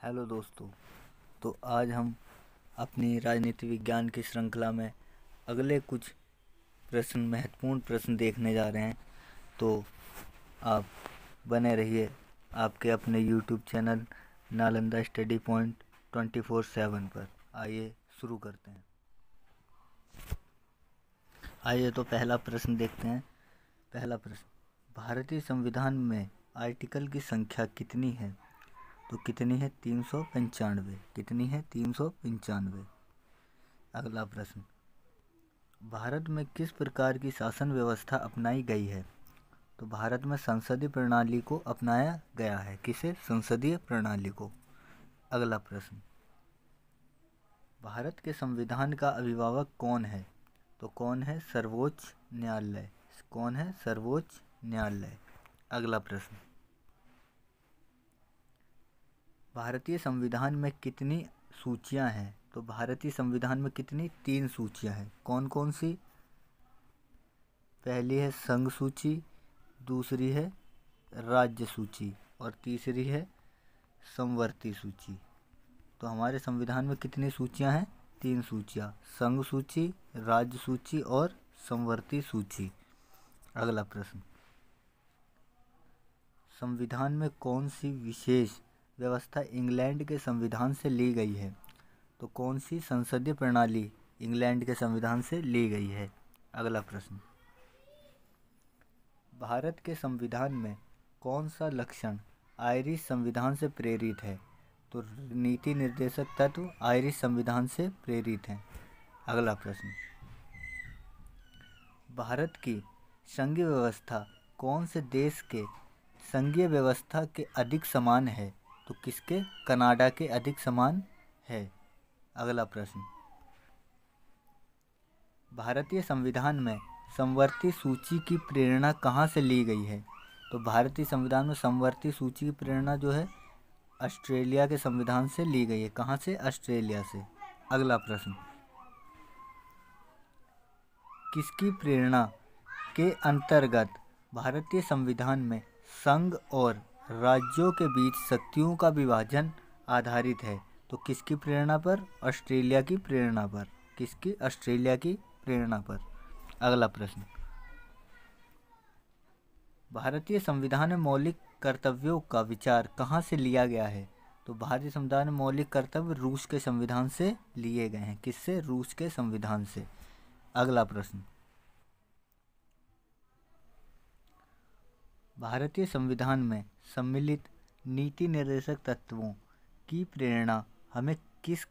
Hello दोस्तों। तो आज हम अपनी राजनीति विज्ञान की श्रृंखला में अगले कुछ महत्वपूर्ण प्रश्न देखने जा रहे हैं। तो आप बने रहिए आपके अपने YouTube channel Nalanda study point 24/7 पर। आइए शुरू करते हैं। आइए तो पहला प्रश्न देखते हैं। पहला प्रश्न, भारतीय संविधान में आर्टिकल की संख्या कितनी है? तो कितनी है? 395। कितनी है? 395। अगला प्रश्न, भारत में किस प्रकार की शासन व्यवस्था अपनाई गई है? तो भारत में संसदीय प्रणाली को अपनाया गया है। किसे? संसदीय प्रणाली को। अगला प्रश्न, भारत के संविधान का अभिभावक कौन है? तो कौन है? सर्वोच्च न्यायालय। कौन है? सर्वोच्च न्यायालय। अगला प्रश्न, भारतीय संविधान में कितनी सूचियां हैं? तो भारतीय संविधान में कितनी? 3 सूचियां हैं। कौन कौन सी? पहली है संघ सूची, दूसरी है राज्य सूची और तीसरी है समवर्ती सूची। तो हमारे संविधान में कितनी सूचियां हैं? 3 सूचियां, संघ सूची, राज्य सूची और समवर्ती सूची। अगला प्रश्न, संविधान में कौन सी विशेष व्यवस्था इंग्लैंड के संविधान से ली गई है? तो कौन सी संसदीय प्रणाली इंग्लैंड के संविधान से ली गई है? अगला प्रश्न, भारत के संविधान में कौन सा लक्षण आयरिश संविधान से प्रेरित है? तो नीति निर्देशक तत्व आयरिश संविधान से प्रेरित हैं। अगला प्रश्न, भारत की संघीय व्यवस्था कौन से देश के संघीय व्यवस्था के अधिक समान है? तो किसके? कनाडा के अधिक समान है। अगला प्रश्न, भारतीय संविधान में समवर्ती सूची की प्रेरणा कहाँ से ली गई है? तो भारतीय संविधान में समवर्ती सूची की प्रेरणा जो है ऑस्ट्रेलिया के संविधान से ली गई है। कहाँ से? ऑस्ट्रेलिया से। अगला प्रश्न, किसकी प्रेरणा के अंतर्गत भारतीय संविधान में संघ और राज्यों के बीच शक्तियों का विभाजन आधारित है? तो किसकी प्रेरणा पर? ऑस्ट्रेलिया की प्रेरणा पर। किसकी? ऑस्ट्रेलिया की प्रेरणा पर। अगला प्रश्न, भारतीय संविधान में मौलिक कर्तव्यों का विचार कहाँ से लिया गया है? तो भारतीय संविधान में मौलिक कर्तव्य रूस के संविधान से लिए गए हैं। किससे? रूस के संविधान से। अगला प्रश्न, भारतीय संविधान में सम्मिलित नीति निर्देशक तत्वों की प्रेरणा हमें किस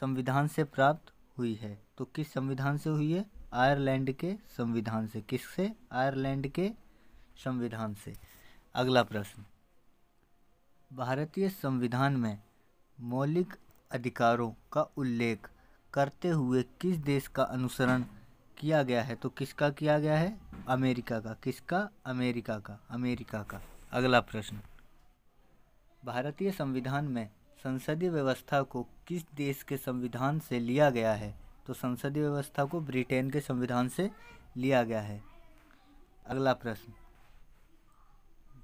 संविधान से प्राप्त हुई है? तो किस संविधान से हुई है? आयरलैंड के संविधान से। किससे? आयरलैंड के संविधान से। अगला प्रश्न, भारतीय संविधान में मौलिक अधिकारों का उल्लेख करते हुए किस देश का अनुसरण किया गया है? तो किसका किया गया है? अमेरिका का। किसका? अमेरिका का। अमेरिका का। अगला प्रश्न, भारतीय संविधान में संसदीय व्यवस्था को किस देश के संविधान से लिया गया है? तो संसदीय व्यवस्था को ब्रिटेन के संविधान से लिया गया है। अगला प्रश्न,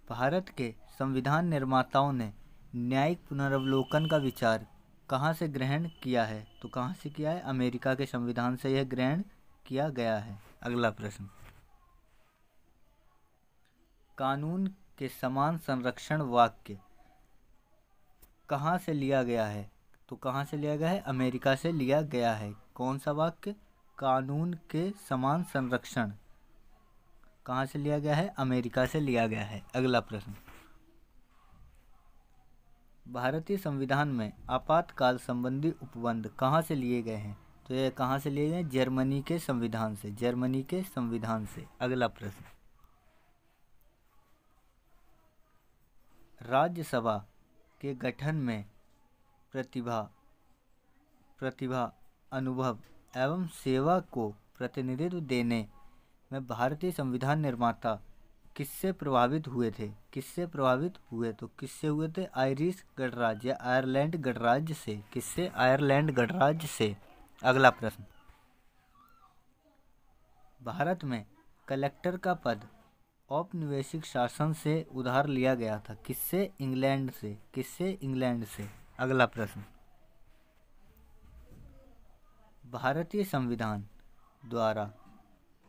भारत के संविधान निर्माताओं ने न्यायिक पुनर्वलोकन का विचार कहाँ से ग्रहण किया है? तो कहाँ से किया है? अमेरिका के संविधान से यह ग्रहण किया गया है। अगला प्रश्न, कानून के समान संरक्षण वाक्य कहाँ से लिया गया है? तो कहाँ से लिया गया है? अमेरिका से लिया गया है। कौन सा वाक्य? कानून के समान संरक्षण कहाँ से लिया गया है? अमेरिका से लिया गया है। अगला प्रश्न, भारतीय संविधान में आपातकाल संबंधी उपबंध कहाँ से लिए गए हैं? तो यह कहाँ से लिए गए? जर्मनी के संविधान से। जर्मनी के संविधान से। अगला प्रश्न, राज्यसभा के गठन में प्रतिभा, अनुभव एवं सेवा को प्रतिनिधित्व देने में भारतीय संविधान निर्माता किससे प्रभावित हुए थे? किससे प्रभावित हुए? तो किससे हुए थे? आयरिश गणराज्य या आयरलैंड गणराज्य से। किससे? आयरलैंड गणराज्य से। अगला प्रश्न, भारत में कलेक्टर का पद औपनिवेशिक शासन से उधार लिया गया था। किससे? इंग्लैंड से। किससे? इंग्लैंड से। अगला प्रश्न, भारतीय संविधान द्वारा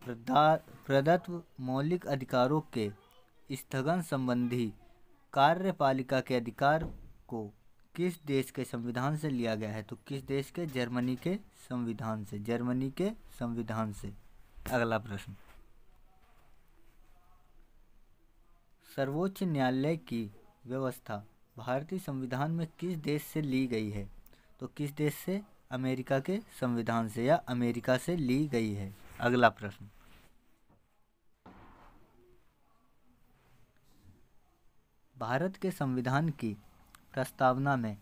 प्रदत्त मौलिक अधिकारों के स्थगन संबंधी कार्यपालिका के अधिकार को किस देश के संविधान से लिया गया है? तो किस देश के? जर्मनी के संविधान से, जर्मनी के संविधान से। अगला प्रश्न, सर्वोच्च न्यायालय की व्यवस्था भारतीय संविधान में किस देश से ली गई है? तो किस देश से? अमेरिका के संविधान से या अमेरिका से ली गई है। अगला प्रश्न, भारत के संविधान की प्रस्तावना में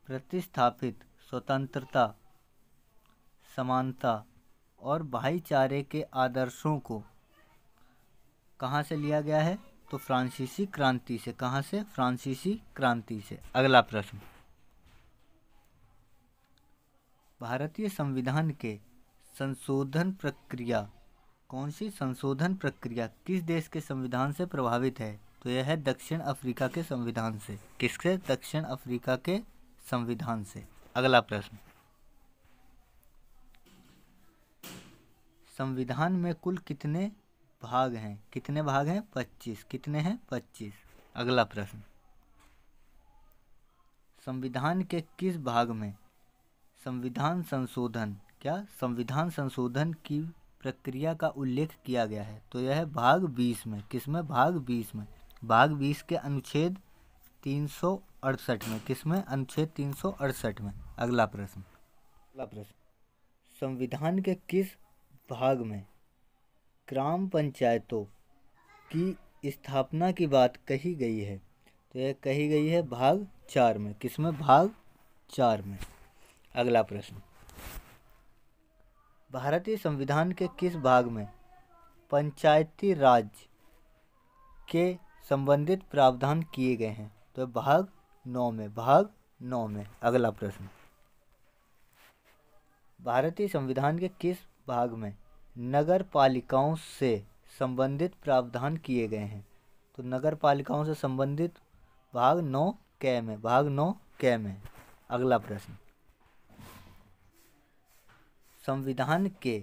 प्रतिस्थापित स्वतंत्रता, समानता और भाईचारे के आदर्शों को कहाँ से लिया गया है? तो फ्रांसीसी क्रांति से। कहाँ से? फ्रांसीसी क्रांति से। अगला प्रश्न, भारतीय संविधान के संशोधन प्रक्रिया, कौन सी संशोधन प्रक्रिया किस देश के संविधान से प्रभावित है? तो यह है दक्षिण अफ्रीका के संविधान से। किससे? दक्षिण अफ्रीका के संविधान से। अगला प्रश्न, संविधान में कुल कितने भाग हैं? कितने भाग हैं? 25। कितने हैं? 25। अगला प्रश्न, संविधान के किस भाग में संविधान संशोधन, क्या संविधान संशोधन की प्रक्रिया का उल्लेख किया गया है? तो यह है भाग 20 में। किसमें? भाग 20 में। भाग 20 के अनुच्छेद 368 में। किसमें? अनुच्छेद 368 में। अगला प्रश्न, संविधान के किस भाग में ग्राम पंचायतों की स्थापना की बात कही गई है? तो यह कही गई है भाग 4 में। किसमें? भाग 4 में। अगला प्रश्न, भारतीय संविधान के किस भाग में पंचायती राज के संबंधित प्रावधान किए गए हैं? तो भाग 9 में। भाग 9 में। अगला प्रश्न, भारतीय संविधान के किस भाग में नगर पालिकाओं से संबंधित प्रावधान किए गए हैं? तो नगर पालिकाओं से संबंधित भाग 9 क में। भाग 9 क में। अगला प्रश्न, संविधान के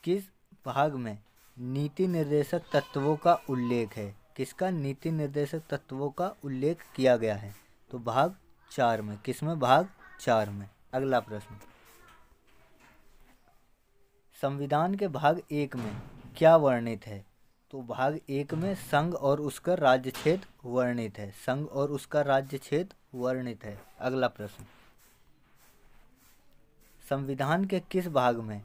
किस भाग में नीति निर्देशक तत्वों का उल्लेख है? किसका? नीति निर्देशक तत्वों का उल्लेख किया गया है। तो भाग 4 में। किसमें? भाग 4 में। अगला प्रश्न, संविधान के भाग 1 में क्या वर्णित है? तो भाग 1 में संघ और उसका राज्य क्षेत्र वर्णित है। संघ और उसका राज्य क्षेत्र वर्णित है। अगला प्रश्न, संविधान के किस भाग में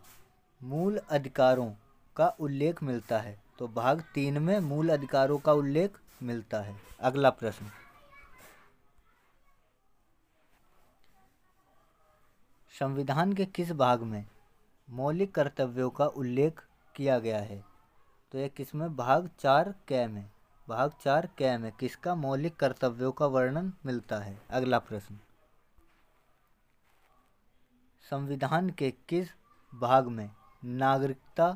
मूल अधिकारों का उल्लेख मिलता है? तो भाग 3 में मूल अधिकारों का उल्लेख मिलता है। अगला प्रश्न, संविधान के किस भाग में मौलिक कर्तव्यों का उल्लेख किया गया है? तो यह किसमें? भाग 4 क में। भाग 4 क में किसका? मौलिक कर्तव्यों का वर्णन मिलता है। अगला प्रश्न, संविधान के किस भाग में नागरिकता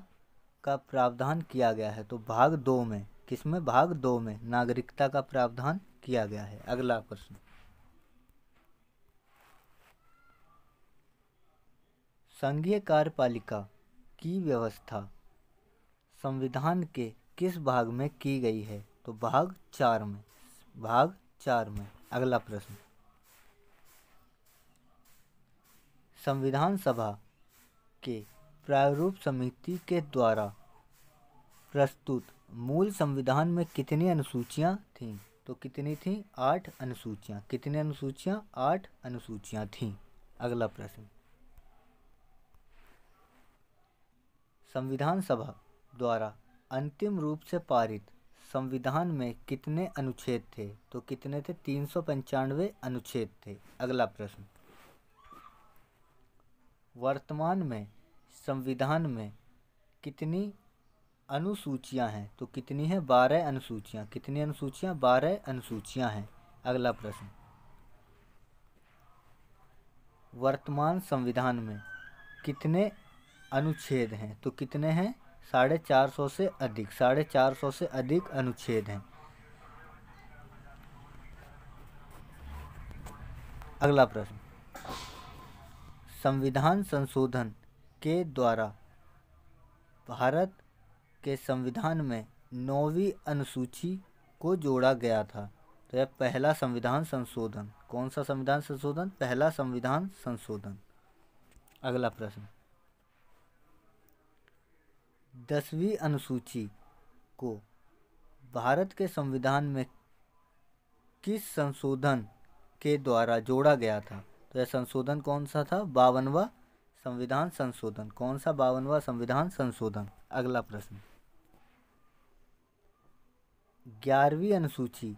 का प्रावधान किया गया है? तो भाग 2 में। किसमें? भाग 2 में नागरिकता का प्रावधान किया गया है। अगला प्रश्न, संघीय कार्यपालिका की व्यवस्था संविधान के किस भाग में की गई है? तो भाग 4 में। भाग 4 में। अगला प्रश्न, संविधान सभा के प्रारूप समिति के द्वारा प्रस्तुत मूल संविधान में कितनी अनुसूचियां थीं? तो कितनी थीं? 8 अनुसूचियां। कितनी अनुसूचियां? 8 अनुसूचियां थीं। अगला प्रश्न, संविधान सभा द्वारा अंतिम रूप से पारित संविधान में कितने अनुच्छेद थे? तो कितने थे? 395 अनुच्छेद थे। अगला प्रश्न, वर्तमान में संविधान में कितनी अनुसूचियां हैं? तो कितनी है? 12 अनुसूचियां। कितनी अनुसूचियां? 12 अनुसूचियां हैं। अगला प्रश्न, वर्तमान संविधान में कितने अनुच्छेद हैं? तो कितने हैं? 450 से अधिक। 450 से अधिक अनुच्छेद हैं। अगला प्रश्न, संविधान संशोधन के द्वारा भारत के संविधान में 9वीं अनुसूची को जोड़ा गया था। तो यह पहला संविधान संशोधन, कौन सा संविधान संशोधन? पहला संविधान संशोधन। अगला प्रश्न, 10वीं अनुसूची को भारत के संविधान में किस संशोधन के द्वारा जोड़ा गया था? तो यह संशोधन कौन सा था? 52वां संविधान संशोधन। कौन सा 52वां संविधान संशोधन? अगला प्रश्न, 11वीं अनुसूची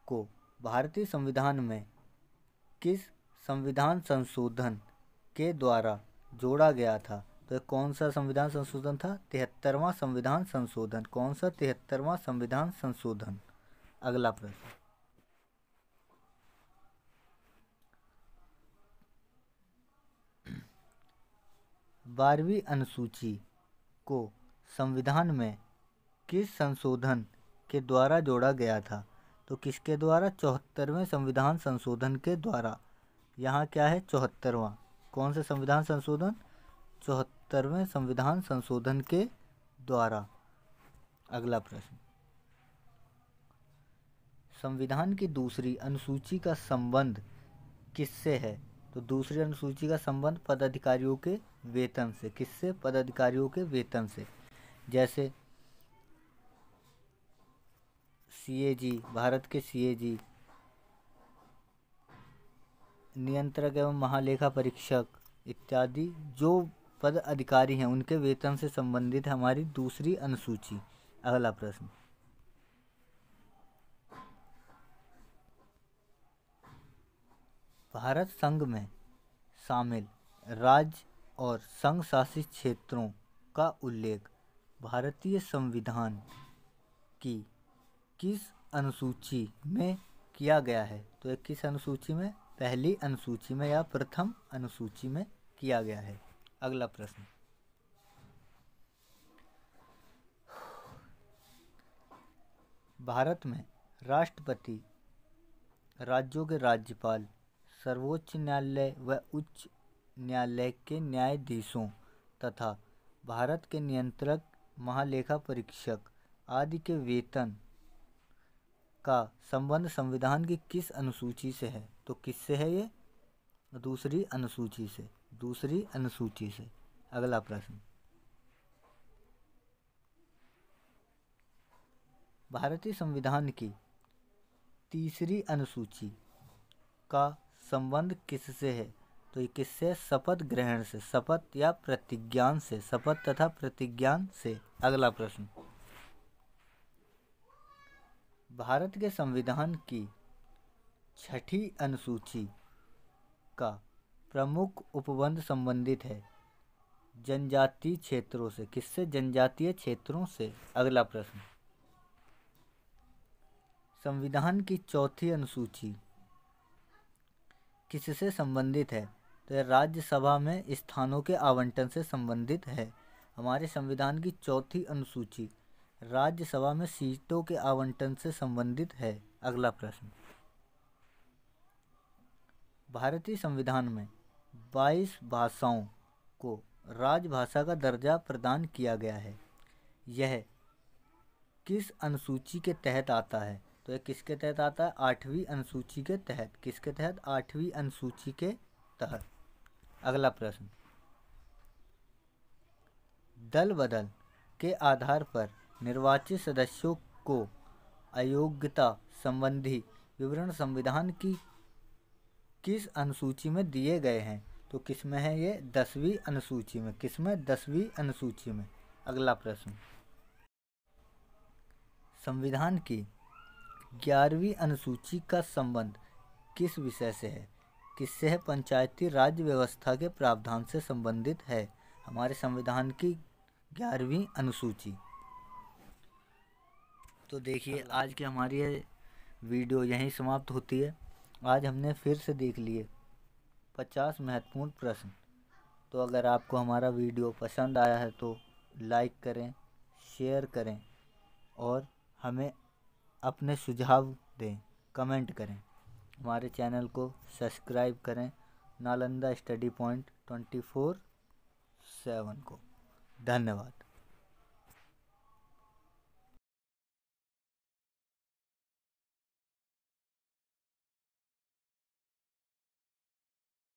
को भारतीय संविधान में किस संविधान संशोधन के द्वारा जोड़ा गया था? तो कौन सा संविधान संशोधन था? 73वां संविधान संशोधन। कौन सा? 73वां संविधान संशोधन। अगला प्रश्न, 12वीं अनुसूची को संविधान में किस संशोधन के द्वारा जोड़ा गया था? तो किसके द्वारा? 74वें संविधान संशोधन के द्वारा। यहाँ क्या है? 74वां। कौन से संविधान संशोधन? 74वें संविधान संशोधन के द्वारा। अगला प्रश्न, संविधान की दूसरी अनुसूची का संबंध किससे है? तो दूसरी अनुसूची का संबंध पदाधिकारियों के वेतन से। किससे? पदाधिकारियों के वेतन से। जैसे सीएजी, भारत के सीएजी, नियंत्रक एवं महालेखा परीक्षक इत्यादि जो पद अधिकारी हैं उनके वेतन से संबंधित है हमारी दूसरी अनुसूची। अगला प्रश्न, भारत संघ में शामिल राज्य और संघ शासित क्षेत्रों का उल्लेख भारतीय संविधान की किस अनुसूची में किया गया है? तो ये किस अनुसूची में? पहली अनुसूची में या प्रथम अनुसूची में किया गया है। अगला प्रश्न, भारत में राष्ट्रपति, राज्यों के राज्यपाल, सर्वोच्च न्यायालय व उच्च न्यायालय के न्यायाधीशों तथा भारत के नियंत्रक, महालेखा परीक्षक आदि के वेतन का संबंध संविधान की किस अनुसूची से है? तो किससे है ये? दूसरी अनुसूची से। दूसरी अनुसूची से। अगला प्रश्न, भारतीय संविधान की तीसरी अनुसूची का संबंध किससे है? तो ये किससे? शपथ ग्रहण से। शपथ या प्रतिज्ञान से। शपथ तथा प्रतिज्ञान से। अगला प्रश्न, भारत के संविधान की छठी अनुसूची का प्रमुख उपबंध संबंधित है जनजातीय क्षेत्रों से। किससे? जनजातीय क्षेत्रों से। अगला प्रश्न, संविधान की चौथी अनुसूची किससे संबंधित है? तो यह राज्यसभा में स्थानों के आवंटन से संबंधित है। हमारे संविधान की चौथी अनुसूची राज्यसभा में सीटों के आवंटन से संबंधित है। अगला प्रश्न, भारतीय संविधान में 22 भाषाओं को राजभाषा का दर्जा प्रदान किया गया है। यह किस अनुसूची के तहत आता है? तो यह किसके तहत आता है? 8वीं अनुसूची के तहत। किसके तहत? 8वीं अनुसूची के तहत। अगला प्रश्न, दल बदल के आधार पर निर्वाचित सदस्यों को अयोग्यता संबंधी विवरण संविधान की किस अनुसूची में दिए गए हैं? तो किस में है ये? 10वीं अनुसूची में। किस में? 10वीं अनुसूची में। अगला प्रश्न, संविधान की 11वीं अनुसूची का संबंध किस विषय से है? किससे है? पंचायती राज व्यवस्था के प्रावधान से संबंधित है हमारे संविधान की 11वीं अनुसूची। तो देखिए, आज की हमारी ये वीडियो यहीं समाप्त होती है। आज हमने फिर से देख लिए 50 महत्वपूर्ण प्रश्न। तो अगर आपको हमारा वीडियो पसंद आया है तो लाइक करें, शेयर करें और हमें अपने सुझाव दें, कमेंट करें। हमारे चैनल को सब्सक्राइब करें, नालंदा स्टडी पॉइंट 24/7 को। धन्यवाद।